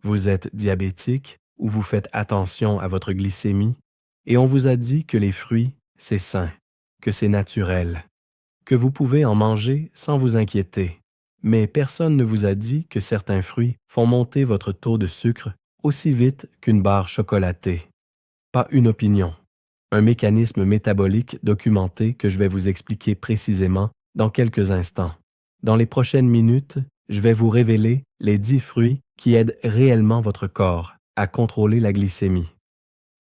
Vous êtes diabétique ou vous faites attention à votre glycémie et on vous a dit que les fruits, c'est sain, que c'est naturel, que vous pouvez en manger sans vous inquiéter. Mais personne ne vous a dit que certains fruits font monter votre taux de sucre aussi vite qu'une barre chocolatée. Pas une opinion. Un mécanisme métabolique documenté que je vais vous expliquer précisément dans quelques instants. Dans les prochaines minutes, je vais vous révéler les 10 fruits qui aident réellement votre corps à contrôler la glycémie.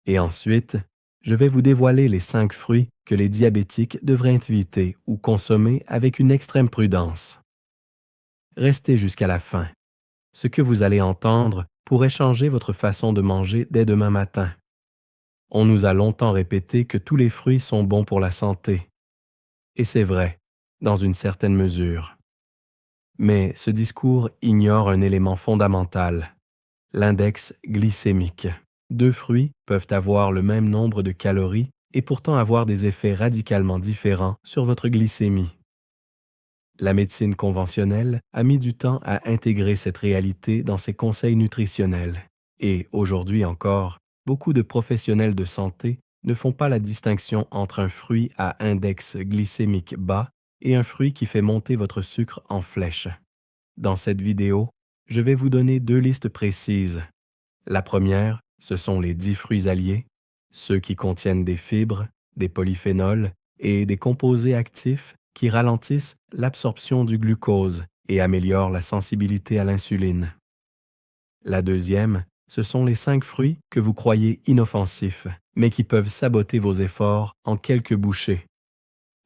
Et ensuite, je vais vous dévoiler les 5 fruits que les diabétiques devraient éviter ou consommer avec une extrême prudence. Restez jusqu'à la fin. Ce que vous allez entendre pourrait changer votre façon de manger dès demain matin. On nous a longtemps répété que tous les fruits sont bons pour la santé. Et c'est vrai, dans une certaine mesure. Mais ce discours ignore un élément fondamental, l'index glycémique. 2 fruits peuvent avoir le même nombre de calories et pourtant avoir des effets radicalement différents sur votre glycémie. La médecine conventionnelle a mis du temps à intégrer cette réalité dans ses conseils nutritionnels. Et aujourd'hui encore, beaucoup de professionnels de santé ne font pas la distinction entre un fruit à index glycémique bas et un fruit qui fait monter votre sucre en flèche. Dans cette vidéo, je vais vous donner 2 listes précises. La première, ce sont les 10 fruits alliés, ceux qui contiennent des fibres, des polyphénols et des composés actifs qui ralentissent l'absorption du glucose et améliorent la sensibilité à l'insuline. La deuxième, ce sont les 5 fruits que vous croyez inoffensifs, mais qui peuvent saboter vos efforts en quelques bouchées.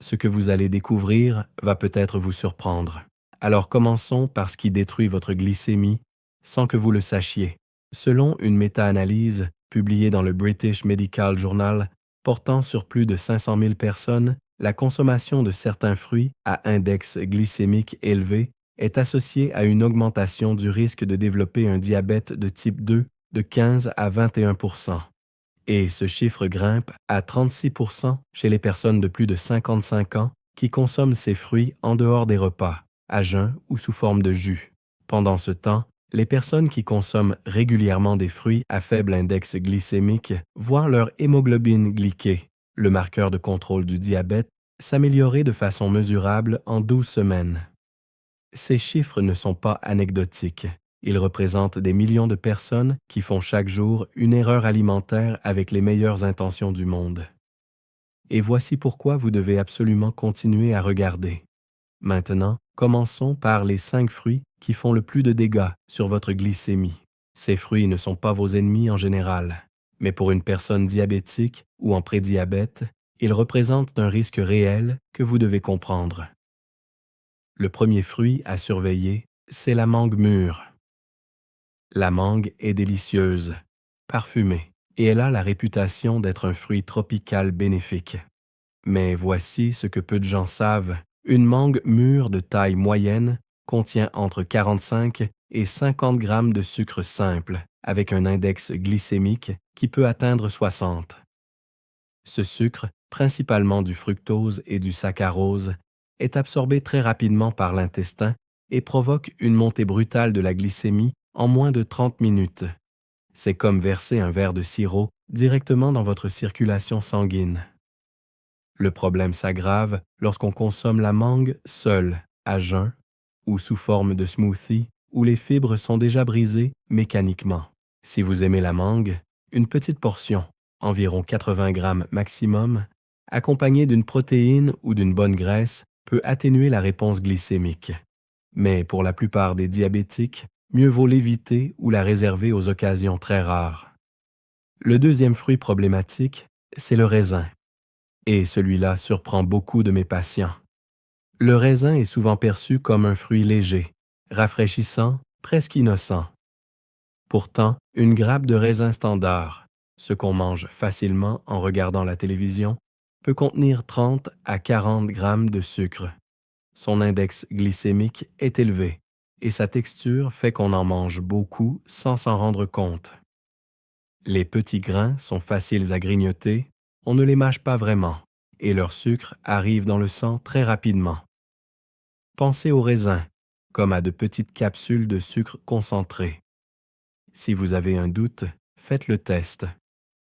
Ce que vous allez découvrir va peut-être vous surprendre. Alors commençons par ce qui détruit votre glycémie sans que vous le sachiez. Selon une méta-analyse publiée dans le British Medical Journal portant sur plus de 500 000 personnes, la consommation de certains fruits à index glycémique élevé est associée à une augmentation du risque de développer un diabète de type 2 de 15 à 21%. Et ce chiffre grimpe à 36% chez les personnes de plus de 55 ans qui consomment ces fruits en dehors des repas, à jeun ou sous forme de jus. Pendant ce temps, les personnes qui consomment régulièrement des fruits à faible index glycémique voient leur hémoglobine glyquée, le marqueur de contrôle du diabète, s'améliorer de façon mesurable en 12 semaines. Ces chiffres ne sont pas anecdotiques. Ils représentent des millions de personnes qui font chaque jour une erreur alimentaire avec les meilleures intentions du monde. Et voici pourquoi vous devez absolument continuer à regarder. Maintenant, commençons par les 5 fruits qui font le plus de dégâts sur votre glycémie. Ces fruits ne sont pas vos ennemis en général, mais pour une personne diabétique ou en prédiabète, ils représentent un risque réel que vous devez comprendre. Le premier fruit à surveiller, c'est la mangue mûre. La mangue est délicieuse, parfumée, et elle a la réputation d'être un fruit tropical bénéfique. Mais voici ce que peu de gens savent. Une mangue mûre de taille moyenne contient entre 45 et 50 grammes de sucre simple, avec un index glycémique qui peut atteindre 60. Ce sucre, principalement du fructose et du saccharose, est absorbé très rapidement par l'intestin et provoque une montée brutale de la glycémie en moins de 30 minutes. C'est comme verser un verre de sirop directement dans votre circulation sanguine. Le problème s'aggrave lorsqu'on consomme la mangue seule, à jeun, ou sous forme de smoothie, où les fibres sont déjà brisées mécaniquement. Si vous aimez la mangue, une petite portion, environ 80 grammes maximum, accompagnée d'une protéine ou d'une bonne graisse, peut atténuer la réponse glycémique. Mais pour la plupart des diabétiques, mieux vaut l'éviter ou la réserver aux occasions très rares. Le deuxième fruit problématique, c'est le raisin. Et celui-là surprend beaucoup de mes patients. Le raisin est souvent perçu comme un fruit léger, rafraîchissant, presque innocent. Pourtant, une grappe de raisin standard, ce qu'on mange facilement en regardant la télévision, peut contenir 30 à 40 grammes de sucre. Son index glycémique est élevé et sa texture fait qu'on en mange beaucoup sans s'en rendre compte. Les petits grains sont faciles à grignoter, on ne les mâche pas vraiment et leur sucre arrive dans le sang très rapidement. Pensez aux raisins, comme à de petites capsules de sucre concentré. Si vous avez un doute, faites le test.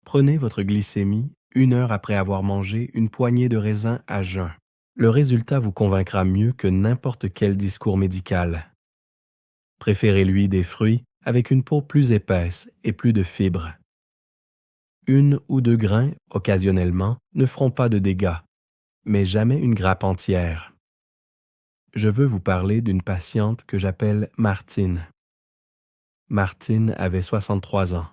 Prenez votre glycémie 1 heure après avoir mangé une poignée de raisins à jeun. Le résultat vous convaincra mieux que n'importe quel discours médical. Préférez-lui des fruits avec une peau plus épaisse et plus de fibres. 1 ou 2 grains, occasionnellement, ne feront pas de dégâts, mais jamais une grappe entière. Je veux vous parler d'une patiente que j'appelle Martine. Martine avait 63 ans,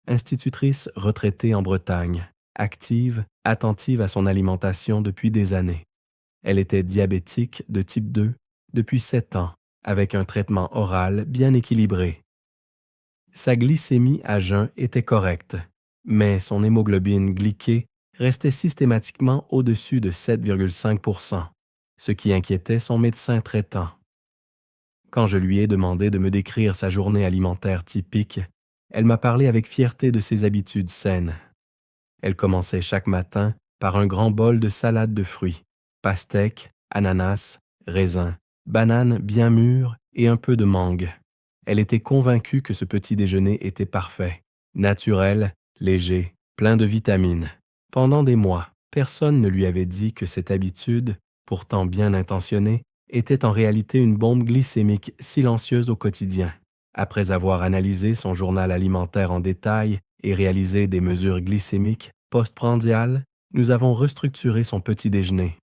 institutrice retraitée en Bretagne, active, attentive à son alimentation depuis des années. Elle était diabétique de type 2 depuis 7 ans, avec un traitement oral bien équilibré. Sa glycémie à jeun était correcte, mais son hémoglobine glyquée restait systématiquement au-dessus de 7,5 %, ce qui inquiétait son médecin traitant. Quand je lui ai demandé de me décrire sa journée alimentaire typique, elle m'a parlé avec fierté de ses habitudes saines. Elle commençait chaque matin par un grand bol de salade de fruits, pastèques, ananas, raisins, bananes bien mûres et un peu de mangue. Elle était convaincue que ce petit déjeuner était parfait, naturel, léger, plein de vitamines. Pendant des mois, personne ne lui avait dit que cette habitude, pourtant bien intentionnée, était en réalité une bombe glycémique silencieuse au quotidien. Après avoir analysé son journal alimentaire en détail et réalisé des mesures glycémiques postprandiales, nous avons restructuré son petit déjeuner.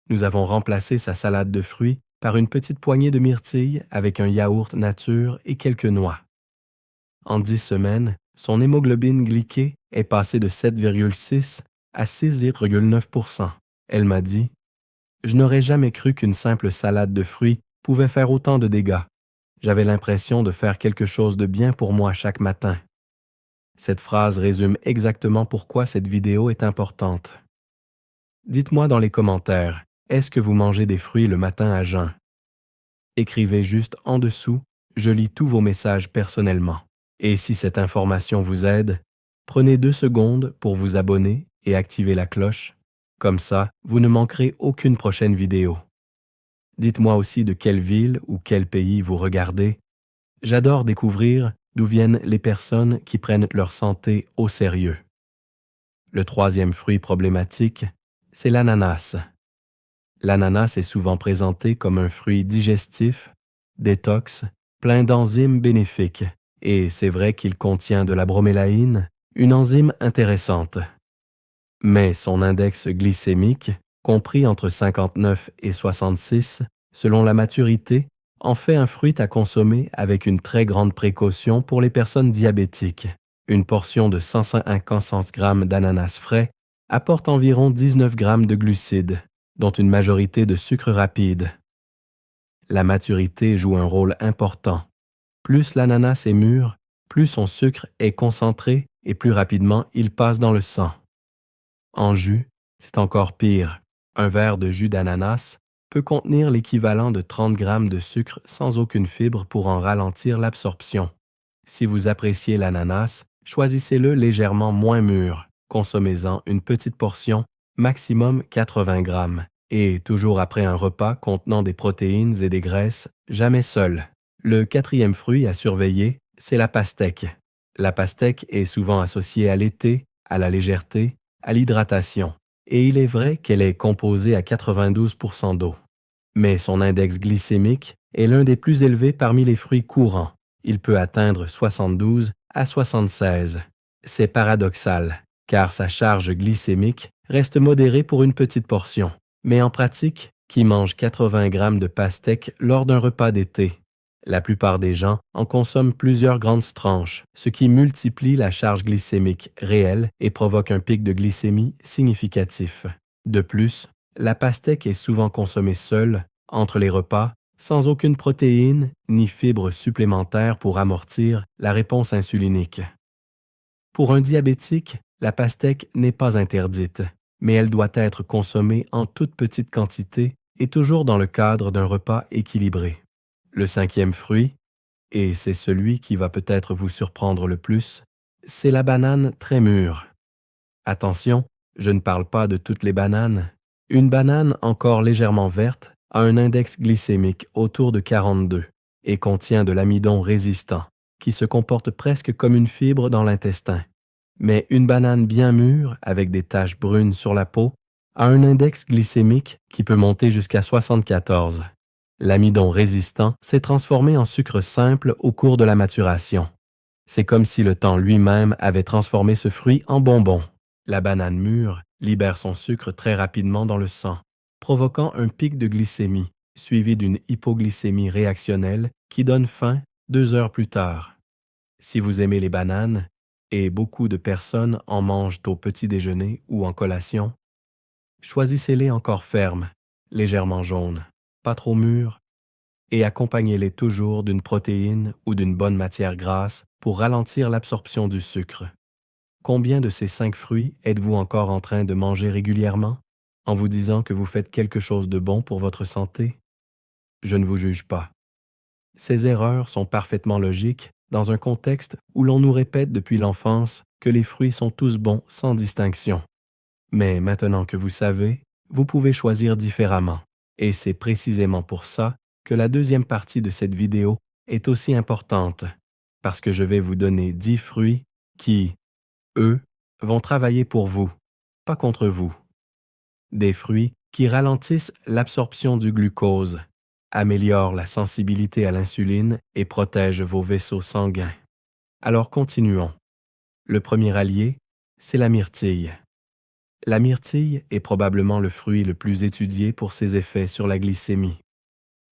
Nous avons remplacé sa salade de fruits par une petite poignée de myrtilles avec un yaourt nature et quelques noix. En 10 semaines, son hémoglobine glyquée est passée de 7,6 à 6,9 %. Elle m'a dit « Je n'aurais jamais cru qu'une simple salade de fruits pouvait faire autant de dégâts. J'avais l'impression de faire quelque chose de bien pour moi chaque matin. » Cette phrase résume exactement pourquoi cette vidéo est importante. Dites-moi dans les commentaires, est-ce que vous mangez des fruits le matin à jeun? Écrivez juste en dessous, je lis tous vos messages personnellement. Et si cette information vous aide, prenez 2 secondes pour vous abonner et activer la cloche. Comme ça, vous ne manquerez aucune prochaine vidéo. Dites-moi aussi de quelle ville ou quel pays vous regardez. J'adore découvrir d'où viennent les personnes qui prennent leur santé au sérieux. Le 3e fruit problématique, c'est l'ananas. L'ananas est souvent présenté comme un fruit digestif, détox, plein d'enzymes bénéfiques, et c'est vrai qu'il contient de la bromélaïne, une enzyme intéressante. Mais son index glycémique, compris entre 59 et 66, selon la maturité, en fait un fruit à consommer avec une très grande précaution pour les personnes diabétiques. Une portion de 150 g d'ananas frais apporte environ 19 g de glucides, dont une majorité de sucre rapide. La maturité joue un rôle important. Plus l'ananas est mûr, plus son sucre est concentré et plus rapidement il passe dans le sang. En jus, c'est encore pire. Un verre de jus d'ananas peut contenir l'équivalent de 30 g de sucre sans aucune fibre pour en ralentir l'absorption. Si vous appréciez l'ananas, choisissez-le légèrement moins mûr. Consommez-en une petite portion, maximum 80 g. Et toujours après un repas contenant des protéines et des graisses, jamais seul. Le 4e fruit à surveiller, c'est la pastèque. La pastèque est souvent associée à l'été, à la légèreté, à l'hydratation. Et il est vrai qu'elle est composée à 92 % d'eau. Mais son index glycémique est l'un des plus élevés parmi les fruits courants. Il peut atteindre 72 à 76. C'est paradoxal, car sa charge glycémique reste modérée pour une petite portion. Mais en pratique, qui mange 80 g de pastèque lors d'un repas d'été? La plupart des gens en consomment plusieurs grandes tranches, ce qui multiplie la charge glycémique réelle et provoque un pic de glycémie significatif. De plus, la pastèque est souvent consommée seule, entre les repas, sans aucune protéine ni fibre supplémentaire pour amortir la réponse insulinique. Pour un diabétique, la pastèque n'est pas interdite, mais elle doit être consommée en toute petite quantité et toujours dans le cadre d'un repas équilibré. Le 5e fruit, et c'est celui qui va peut-être vous surprendre le plus, c'est la banane très mûre. Attention, je ne parle pas de toutes les bananes. Une banane encore légèrement verte a un index glycémique autour de 42 et contient de l'amidon résistant, qui se comporte presque comme une fibre dans l'intestin. Mais une banane bien mûre, avec des taches brunes sur la peau, a un index glycémique qui peut monter jusqu'à 74. L'amidon résistant s'est transformé en sucre simple au cours de la maturation. C'est comme si le temps lui-même avait transformé ce fruit en bonbon. La banane mûre libère son sucre très rapidement dans le sang, provoquant un pic de glycémie, suivi d'une hypoglycémie réactionnelle qui donne faim 2 heures plus tard. Si vous aimez les bananes, et beaucoup de personnes en mangent au petit déjeuner ou en collation, choisissez-les encore fermes, légèrement jaunes, pas trop mûres, et accompagnez-les toujours d'une protéine ou d'une bonne matière grasse pour ralentir l'absorption du sucre. Combien de ces 5 fruits êtes-vous encore en train de manger régulièrement, en vous disant que vous faites quelque chose de bon pour votre santé? Je ne vous juge pas. Ces erreurs sont parfaitement logiques dans un contexte où l'on nous répète depuis l'enfance que les fruits sont tous bons sans distinction. Mais maintenant que vous savez, vous pouvez choisir différemment. Et c'est précisément pour ça que la deuxième partie de cette vidéo est aussi importante, parce que je vais vous donner 10 fruits qui, eux, vont travailler pour vous, pas contre vous. Des fruits qui ralentissent l'absorption du glucose, améliorent la sensibilité à l'insuline et protègent vos vaisseaux sanguins. Alors continuons. Le premier allié, c'est la myrtille. La myrtille est probablement le fruit le plus étudié pour ses effets sur la glycémie.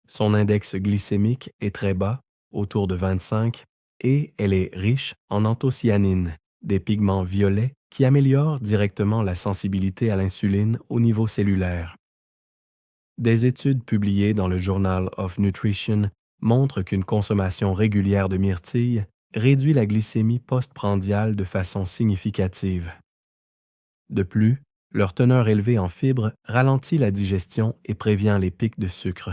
Son index glycémique est très bas, autour de 25, et elle est riche en anthocyanines, des pigments violets qui améliorent directement la sensibilité à l'insuline au niveau cellulaire. Des études publiées dans le Journal of Nutrition montrent qu'une consommation régulière de myrtille réduit la glycémie postprandiale de façon significative. De plus, leur teneur élevée en fibres ralentit la digestion et prévient les pics de sucre.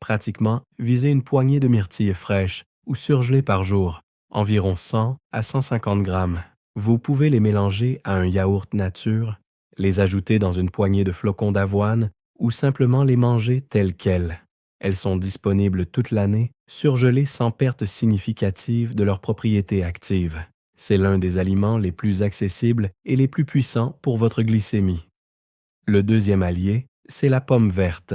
Pratiquement, visez une poignée de myrtilles fraîches ou surgelées par jour, environ 100 à 150 grammes. Vous pouvez les mélanger à un yaourt nature, les ajouter dans une poignée de flocons d'avoine ou simplement les manger telles quelles. Elles sont disponibles toute l'année, surgelées sans perte significative de leurs propriétés actives. C'est l'un des aliments les plus accessibles et les plus puissants pour votre glycémie. Le deuxième allié, c'est la pomme verte.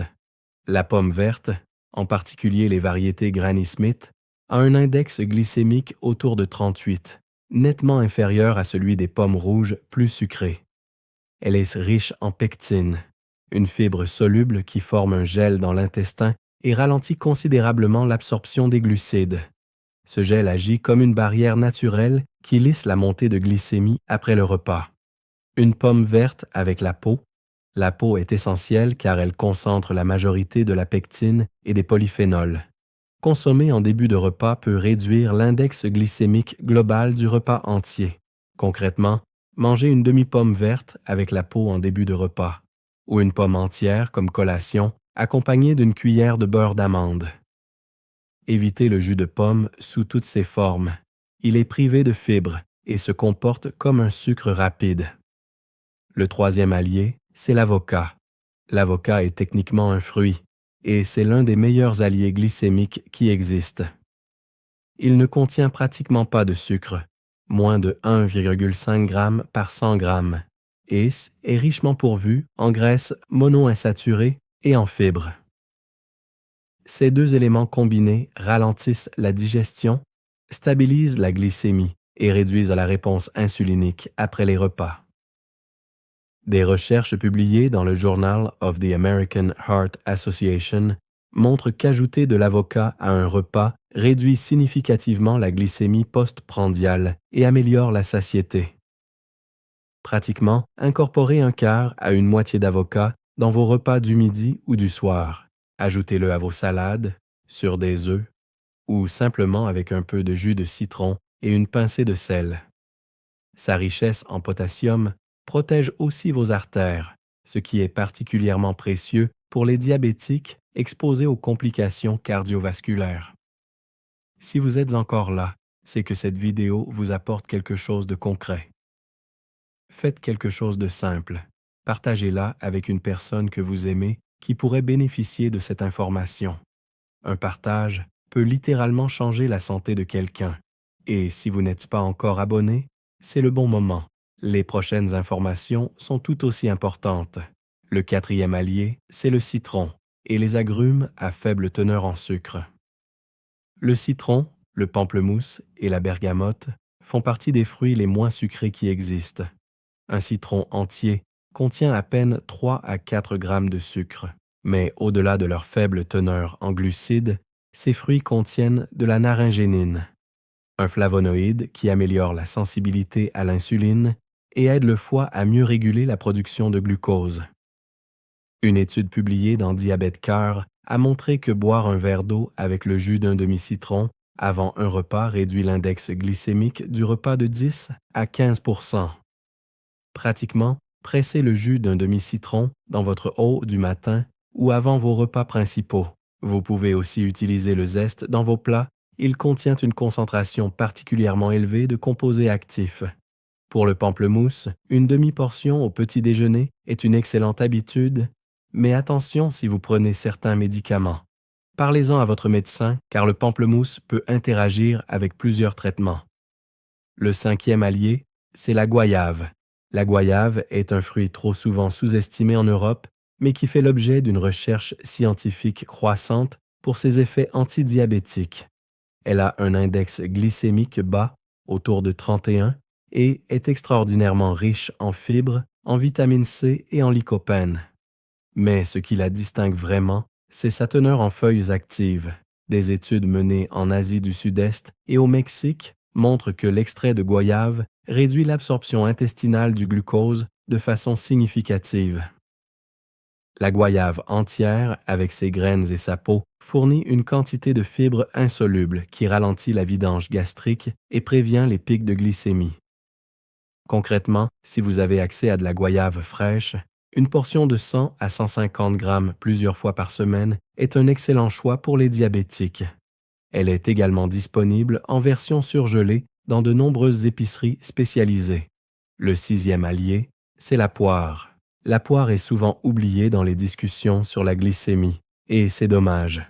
La pomme verte, en particulier les variétés Granny Smith, a un index glycémique autour de 38, nettement inférieur à celui des pommes rouges plus sucrées. Elle est riche en pectine, une fibre soluble qui forme un gel dans l'intestin et ralentit considérablement l'absorption des glucides. Ce gel agit comme une barrière naturelle qui lisse la montée de glycémie après le repas. Une pomme verte avec la peau est essentielle car elle concentre la majorité de la pectine et des polyphénols. Consommer en début de repas peut réduire l'index glycémique global du repas entier. Concrètement, mangez une demi-pomme verte avec la peau en début de repas, ou une pomme entière comme collation, accompagnée d'une cuillère de beurre d'amande. Évitez le jus de pomme sous toutes ses formes. Il est privé de fibres et se comporte comme un sucre rapide. Le troisième allié, c'est l'avocat. L'avocat est techniquement un fruit, et c'est l'un des meilleurs alliés glycémiques qui existent. Il ne contient pratiquement pas de sucre, moins de 1,5 g par 100 g, et est richement pourvu en graisses monoinsaturées et en fibres. Ces deux éléments combinés ralentissent la digestion, stabilisent la glycémie et réduisent la réponse insulinique après les repas. Des recherches publiées dans le Journal of the American Heart Association montrent qu'ajouter de l'avocat à un repas réduit significativement la glycémie postprandiale et améliore la satiété. Pratiquement, incorporez un quart à une moitié d'avocat dans vos repas du midi ou du soir. Ajoutez-le à vos salades, sur des œufs, ou simplement avec un peu de jus de citron et une pincée de sel. Sa richesse en potassium protège aussi vos artères, ce qui est particulièrement précieux pour les diabétiques exposés aux complications cardiovasculaires. Si vous êtes encore là, c'est que cette vidéo vous apporte quelque chose de concret. Faites quelque chose de simple. Partagez-la avec une personne que vous aimez qui pourrait bénéficier de cette information. Un partage, peut littéralement changer la santé de quelqu'un. Et si vous n'êtes pas encore abonné, c'est le bon moment. Les prochaines informations sont tout aussi importantes. Le quatrième allié, c'est le citron et les agrumes à faible teneur en sucre. Le citron, le pamplemousse et la bergamote font partie des fruits les moins sucrés qui existent. Un citron entier contient à peine 3 à 4 grammes de sucre, mais au-delà de leur faible teneur en glucides, ces fruits contiennent de la naringénine, un flavonoïde qui améliore la sensibilité à l'insuline et aide le foie à mieux réguler la production de glucose. Une étude publiée dans Diabète Cœur a montré que boire un verre d'eau avec le jus d'un demi-citron avant un repas réduit l'index glycémique du repas de 10 à 15 %. Pratiquement, pressez le jus d'un demi-citron dans votre eau du matin ou avant vos repas principaux. Vous pouvez aussi utiliser le zeste dans vos plats. Il contient une concentration particulièrement élevée de composés actifs. Pour le pamplemousse, une demi-portion au petit déjeuner est une excellente habitude, mais attention si vous prenez certains médicaments. Parlez-en à votre médecin car le pamplemousse peut interagir avec plusieurs traitements. Le cinquième allié, c'est la goyave. La goyave est un fruit trop souvent sous-estimé en Europe, mais qui fait l'objet d'une recherche scientifique croissante pour ses effets antidiabétiques. Elle a un index glycémique bas, autour de 31, et est extraordinairement riche en fibres, en vitamine C et en lycopène. Mais ce qui la distingue vraiment, c'est sa teneur en feuilles actives. Des études menées en Asie du Sud-Est et au Mexique montrent que l'extrait de goyave réduit l'absorption intestinale du glucose de façon significative. La goyave entière, avec ses graines et sa peau, fournit une quantité de fibres insolubles qui ralentit la vidange gastrique et prévient les pics de glycémie. Concrètement, si vous avez accès à de la goyave fraîche, une portion de 100 à 150 grammes plusieurs fois par semaine est un excellent choix pour les diabétiques. Elle est également disponible en version surgelée dans de nombreuses épiceries spécialisées. Le sixième allié, c'est la poire. La poire est souvent oubliée dans les discussions sur la glycémie, et c'est dommage.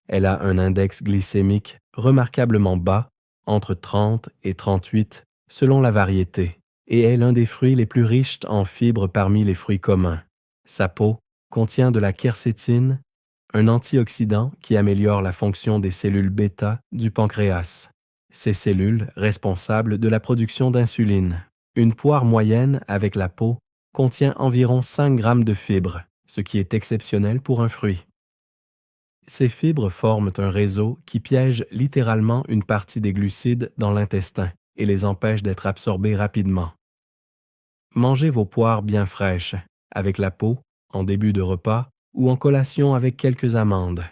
Elle a un index glycémique remarquablement bas, entre 30 et 38 selon la variété, et est l'un des fruits les plus riches en fibres parmi les fruits communs. Sa peau contient de la quercétine, un antioxydant qui améliore la fonction des cellules bêta du pancréas. Ces cellules responsables de la production d'insuline. Une poire moyenne avec la peau contient environ 5 grammes de fibres, ce qui est exceptionnel pour un fruit. Ces fibres forment un réseau qui piège littéralement une partie des glucides dans l'intestin et les empêche d'être absorbés rapidement. Mangez vos poires bien fraîches, avec la peau, en début de repas ou en collation avec quelques amandes.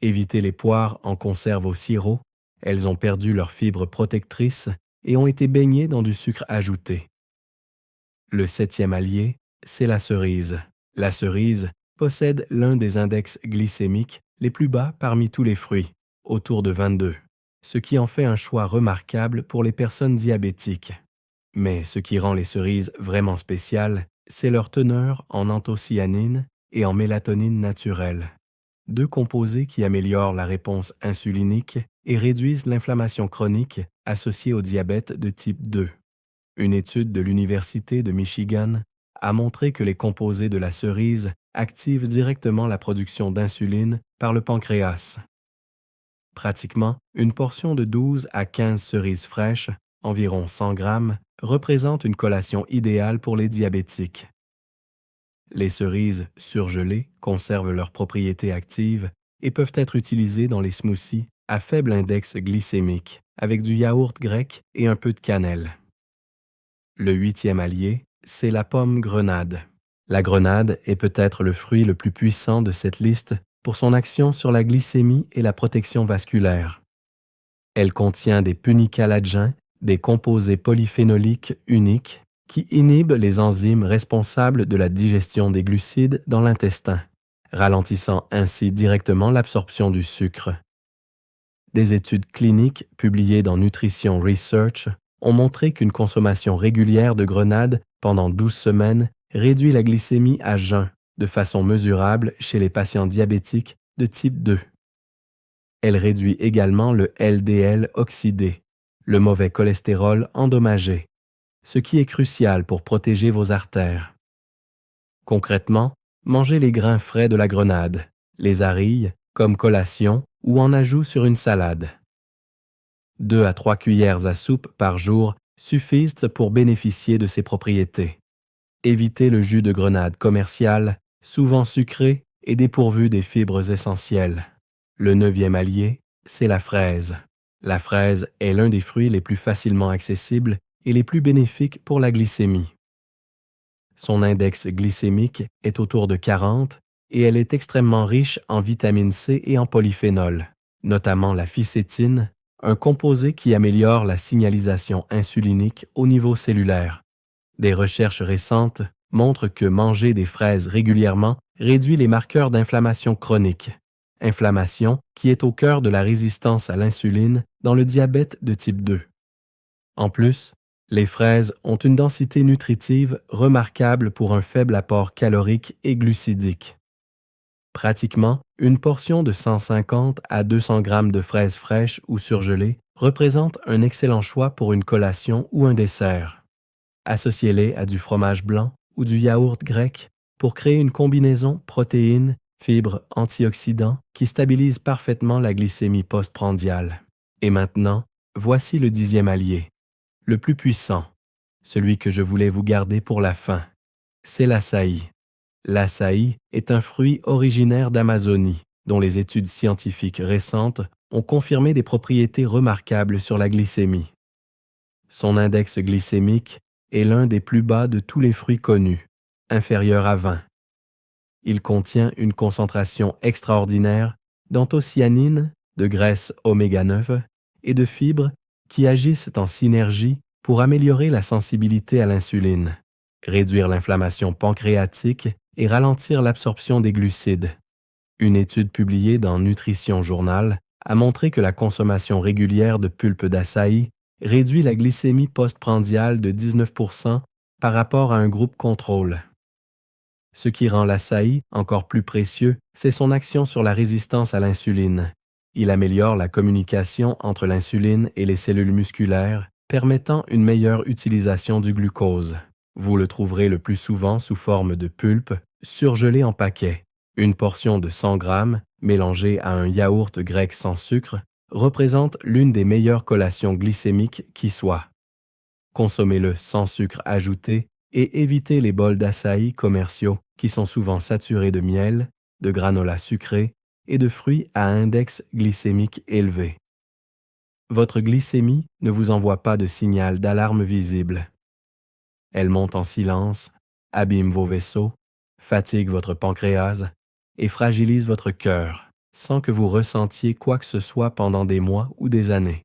Évitez les poires en conserve au sirop, elles ont perdu leurs fibres protectrices et ont été baignées dans du sucre ajouté. Le septième allié, c'est la cerise. La cerise possède l'un des index glycémiques les plus bas parmi tous les fruits, autour de 22, ce qui en fait un choix remarquable pour les personnes diabétiques. Mais ce qui rend les cerises vraiment spéciales, c'est leur teneur en anthocyanine et en mélatonine naturelle, deux composés qui améliorent la réponse insulinique et réduisent l'inflammation chronique associée au diabète de type 2. Une étude de l'Université de Michigan a montré que les composés de la cerise activent directement la production d'insuline par le pancréas. Pratiquement, une portion de 12 à 15 cerises fraîches, environ 100 grammes, représente une collation idéale pour les diabétiques. Les cerises surgelées conservent leurs propriétés actives et peuvent être utilisées dans les smoothies à faible index glycémique, avec du yaourt grec et un peu de cannelle. Le huitième allié, c'est la pomme grenade. La grenade est peut-être le fruit le plus puissant de cette liste pour son action sur la glycémie et la protection vasculaire. Elle contient des punicalagins, des composés polyphénoliques uniques qui inhibent les enzymes responsables de la digestion des glucides dans l'intestin, ralentissant ainsi directement l'absorption du sucre. Des études cliniques publiées dans Nutrition Research ont montré qu'une consommation régulière de grenades pendant 12 semaines réduit la glycémie à jeun de façon mesurable chez les patients diabétiques de type 2. Elle réduit également le LDL oxydé, le mauvais cholestérol endommagé, ce qui est crucial pour protéger vos artères. Concrètement, mangez les grains frais de la grenade, les arilles, comme collation ou en ajout sur une salade. 2 à 3 cuillères à soupe par jour suffisent pour bénéficier de ces propriétés. Évitez le jus de grenade commercial, souvent sucré et dépourvu des fibres essentielles. Le 9e allié, c'est la fraise. La fraise est l'un des fruits les plus facilement accessibles et les plus bénéfiques pour la glycémie. Son index glycémique est autour de 40 et elle est extrêmement riche en vitamine C et en polyphénols, notamment la ficétine, un composé qui améliore la signalisation insulinique au niveau cellulaire. Des recherches récentes montrent que manger des fraises régulièrement réduit les marqueurs d'inflammation chronique, inflammation qui est au cœur de la résistance à l'insuline dans le diabète de type 2. En plus, les fraises ont une densité nutritive remarquable pour un faible apport calorique et glucidique. Pratiquement, une portion de 150 à 200 grammes de fraises fraîches ou surgelées représente un excellent choix pour une collation ou un dessert. Associez-les à du fromage blanc ou du yaourt grec pour créer une combinaison protéines, fibres, antioxydants qui stabilise parfaitement la glycémie postprandiale. Et maintenant, voici le 10e allié, le plus puissant, celui que je voulais vous garder pour la fin. C'est l'açaï. L'açaï est un fruit originaire d'Amazonie, dont les études scientifiques récentes ont confirmé des propriétés remarquables sur la glycémie. Son index glycémique est l'un des plus bas de tous les fruits connus, inférieur à 20. Il contient une concentration extraordinaire d'anthocyanines, de graisses oméga 9 et de fibres qui agissent en synergie pour améliorer la sensibilité à l'insuline, réduire l'inflammation pancréatique et ralentir l'absorption des glucides. Une étude publiée dans Nutrition Journal a montré que la consommation régulière de pulpe d'açaï réduit la glycémie postprandiale de 19% par rapport à un groupe contrôle. Ce qui rend l'açaï encore plus précieux, c'est son action sur la résistance à l'insuline. Il améliore la communication entre l'insuline et les cellules musculaires, permettant une meilleure utilisation du glucose. Vous le trouverez le plus souvent sous forme de pulpe, surgelée en paquets. Une portion de 100 grammes, mélangée à un yaourt grec sans sucre, représente l'une des meilleures collations glycémiques qui soit. Consommez-le sans sucre ajouté et évitez les bols d'açaï commerciaux qui sont souvent saturés de miel, de granola sucré et de fruits à index glycémique élevé. Votre glycémie ne vous envoie pas de signal d'alarme visible. Elle monte en silence, abîme vos vaisseaux, fatigue votre pancréas et fragilise votre cœur, sans que vous ressentiez quoi que ce soit pendant des mois ou des années.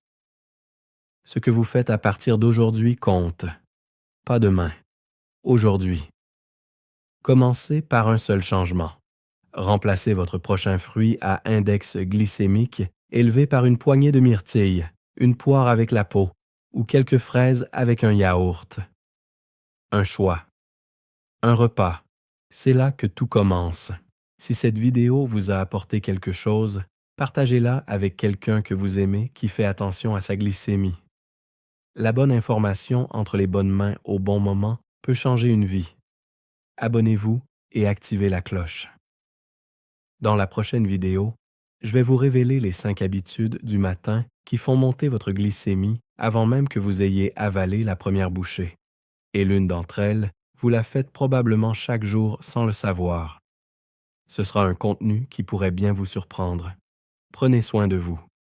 Ce que vous faites à partir d'aujourd'hui compte. Pas demain. Aujourd'hui. Commencez par un seul changement. Remplacez votre prochain fruit à index glycémique élevé par une poignée de myrtilles, une poire avec la peau ou quelques fraises avec un yaourt. Un choix. Un repas. C'est là que tout commence. Si cette vidéo vous a apporté quelque chose, partagez-la avec quelqu'un que vous aimez qui fait attention à sa glycémie. La bonne information entre les bonnes mains au bon moment peut changer une vie. Abonnez-vous et activez la cloche. Dans la prochaine vidéo, je vais vous révéler les 5 habitudes du matin qui font monter votre glycémie avant même que vous ayez avalé la première bouchée. Et l'une d'entre elles, vous la faites probablement chaque jour sans le savoir. Ce sera un contenu qui pourrait bien vous surprendre. Prenez soin de vous.